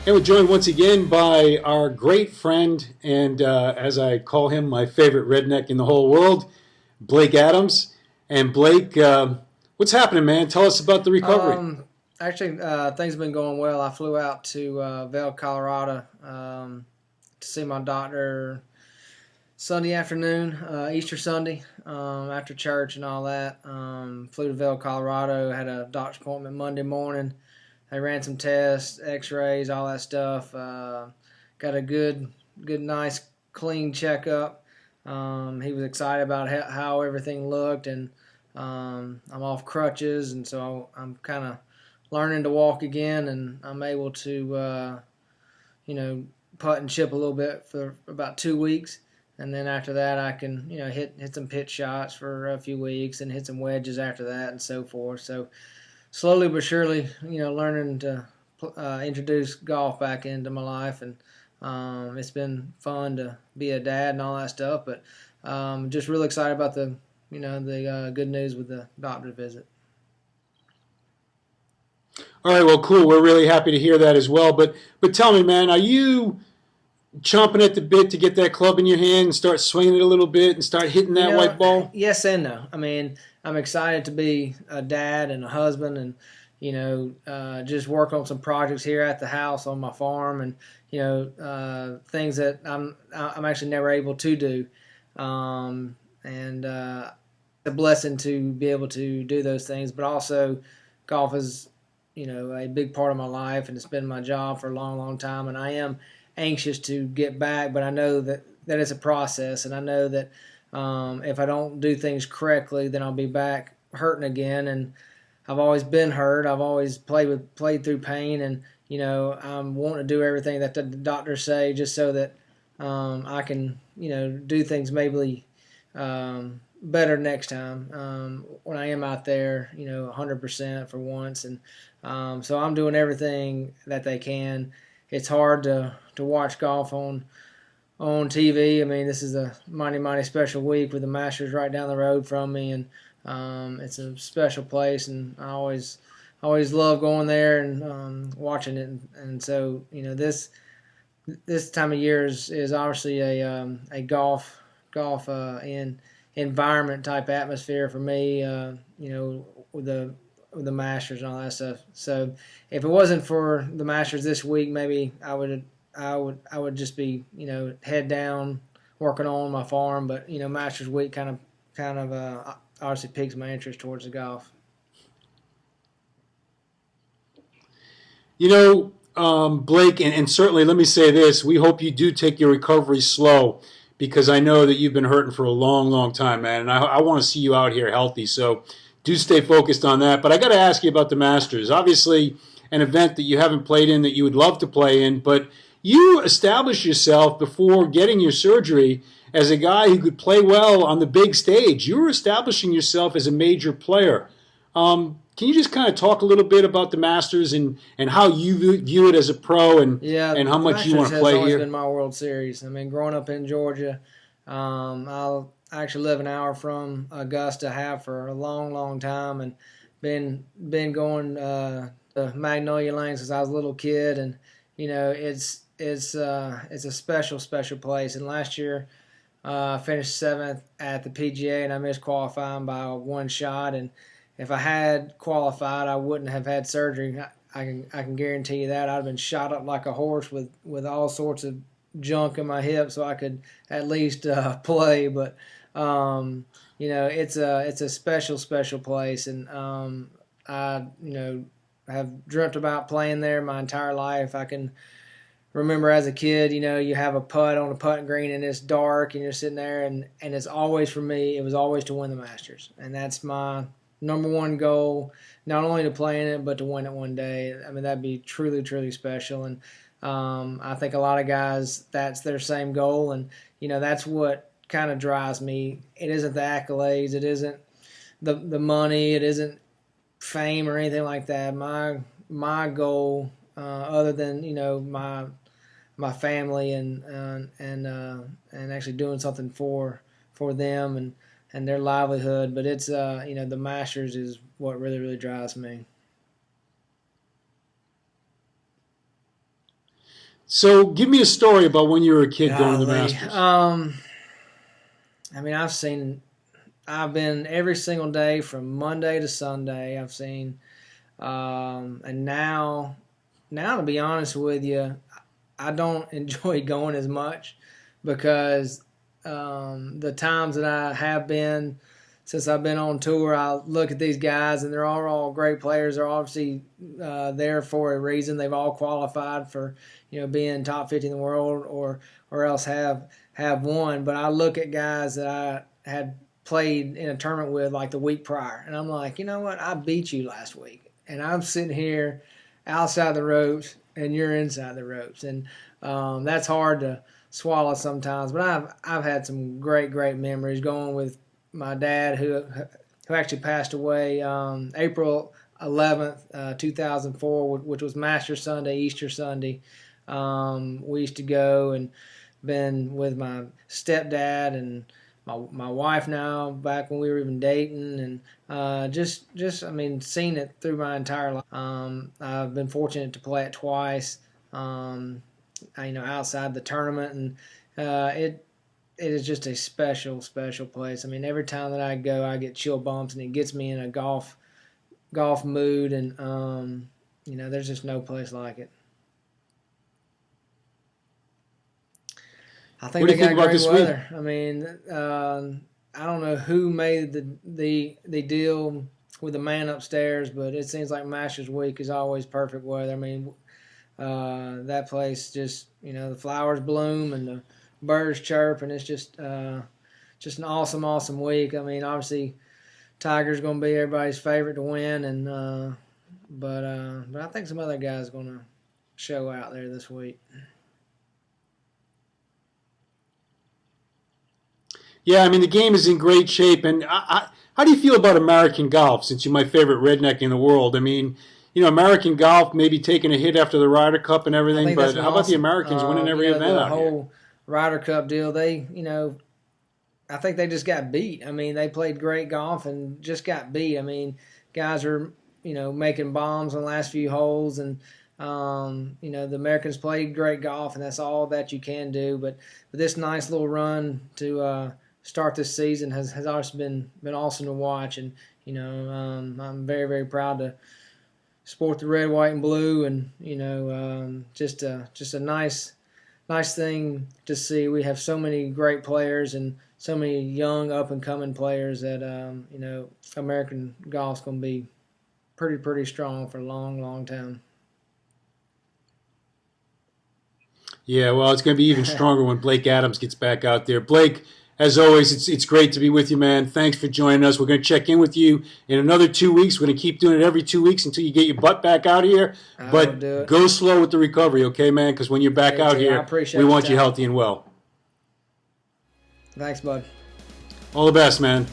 And we're joined once again by our great friend, and as I call him, my favorite redneck in the whole world, Blake Adams. And Blake, what's happening, man? Tell us about the recovery. Actually, things have been going well. I flew out to Vail, Colorado, to see my doctor Sunday afternoon, Easter Sunday, after church and all that. Flew to Vail, Colorado. Had a doctor's appointment Monday morning. They ran some tests, X-rays, all that stuff. Got a good, nice, clean checkup. He was excited about how everything looked, and I'm off crutches, and so I'm kind of learning to walk again, and I'm able to, putt and chip a little bit for about 2 weeks. And then after that, I can, hit some pitch shots for a few weeks and hit some wedges after that and so forth. So slowly but surely, learning to introduce golf back into my life, and it's been fun to be a dad and all that stuff. But just really excited about the good news with the doctor visit. All right, well, cool. We're really happy to hear that as well. But tell me, man, are you chomping at the bit to get that club in your hand and start swinging it a little bit and start hitting that white ball? Yes and no. I mean, I'm excited to be a dad and a husband, and just work on some projects here at the house on my farm, and things that I'm actually never able to do, and a blessing to be able to do those things. But also, golf is a big part of my life, and it's been my job for a long, long time, and I am anxious to get back, but I know that it's a process, and I know that if I don't do things correctly, then I'll be back hurting again. And I've always been hurt. I've always played through pain, and I'm wanting to do everything that the doctors say, just so that I can do things maybe better next time when I am out there 100% for once. And so I'm doing everything that they can. It's hard to watch golf on TV. I mean, this is a mighty special week with the Masters right down the road from me, and it's a special place, and I always love going there and watching it. And so this time of year is obviously a golf in environment type atmosphere for me. With the Masters and all that stuff. So if it wasn't for the Masters this week, maybe I would just be head down working on my farm. But Masters week kind of obviously piques my interest towards the golf. Blake, and certainly let me say this: we hope you do take your recovery slow, because I know that you've been hurting for a long, long time, man, and I want to see you out here healthy. So do stay focused on that. But I got to ask you about the Masters. Obviously, an event that you haven't played in that you would love to play in, but you established yourself before getting your surgery as a guy who could play well on the big stage. You were establishing yourself as a major player. Can you just kind of talk a little bit about the Masters and how you view it as a pro, and how much you want to play here? Has always here? been my World Series. I mean, growing up in Georgia, I actually live an hour from Augusta, have for a long, long time, and been going to Magnolia Lane since I was a little kid, and it's a special place. And last year, I finished 7th at the PGA, and I missed qualifying by one shot. And if I had qualified, I wouldn't have had surgery. I can guarantee you that. I'd have been shot up like a horse with all sorts of junk in my hip, so I could at least play. But it's a special place, and I have dreamt about playing there my entire life. I can remember as a kid, you have a putt on a putting green and it's dark, and you're sitting there, and it's always, for me, it was always to win the Masters, and that's my number one goal. Not only to play in it, but to win it one day. I mean, that'd be truly special, and I think a lot of guys, that's their same goal, and that's what kind of drives me. It isn't the accolades, it isn't the money, it isn't fame or anything like that. My goal, other than my family and actually doing something for them and their livelihood, but it's the Masters is what really drives me. So give me a story about when you were a kid going to the Golly. Masters. I mean, I've been every single day from Monday to Sunday. I've seen, and now to be honest with you, I don't enjoy going as much because the times that I have been since I've been on tour, I look at these guys and they're all great players. They're obviously there for a reason. They've all qualified for being top 50 in the world or else have won. But I look at guys that I had played in a tournament with like the week prior, and I'm like, you know what? I beat you last week, and I'm sitting here outside the ropes and you're inside the ropes, and that's hard to swallow sometimes. But I've had some great memories going with my dad who actually passed away April 11th, 2004, which was Master Sunday, Easter Sunday. We used to go and been with my stepdad and my wife now back when we were even dating, and just I mean, seen it through my entire life. I've been fortunate to play it twice, outside the tournament, and it is just a special place. I mean, every time that I go, I get chill bumps, and it gets me in a golf mood, and there's just no place like it. I think What do they you think got about great this weather. week? I mean, I don't know who made the deal with the man upstairs, but it seems like Masters Week is always perfect weather. I mean, that place just the flowers bloom and the birds chirp, and it's just an awesome week. I mean, obviously, Tiger's going to be everybody's favorite to win, and but I think some other guys going to show out there this week. Yeah, I mean, the game is in great shape. And how do you feel about American golf, since you're my favorite redneck in the world? I mean, American golf maybe taking a hit after the Ryder Cup and I everything, think but that's how about the awesome. Americans winning every event The out here? whole Ryder Cup deal, I think they just got beat. I mean, they played great golf and just got beat. I mean, guys are, making bombs on the last few holes, and the Americans played great golf, and that's all that you can do. But this nice little run to start this season has always been awesome to watch, and I'm very proud to sport the red, white, and blue, and just a nice thing to see. We have so many great players and so many young up and coming players that American golf's going to be pretty strong for a long time. Yeah, well, it's going to be even stronger when Blake Adams gets back out there. Blake, as always, it's great to be with you, man. Thanks for joining us. We're going to check in with you in another 2 weeks. We're going to keep doing it every 2 weeks until you get your butt back out here. But go slow with the recovery, okay, man? Because when you're back out here, we want you healthy and well. Thanks, bud. All the best, man.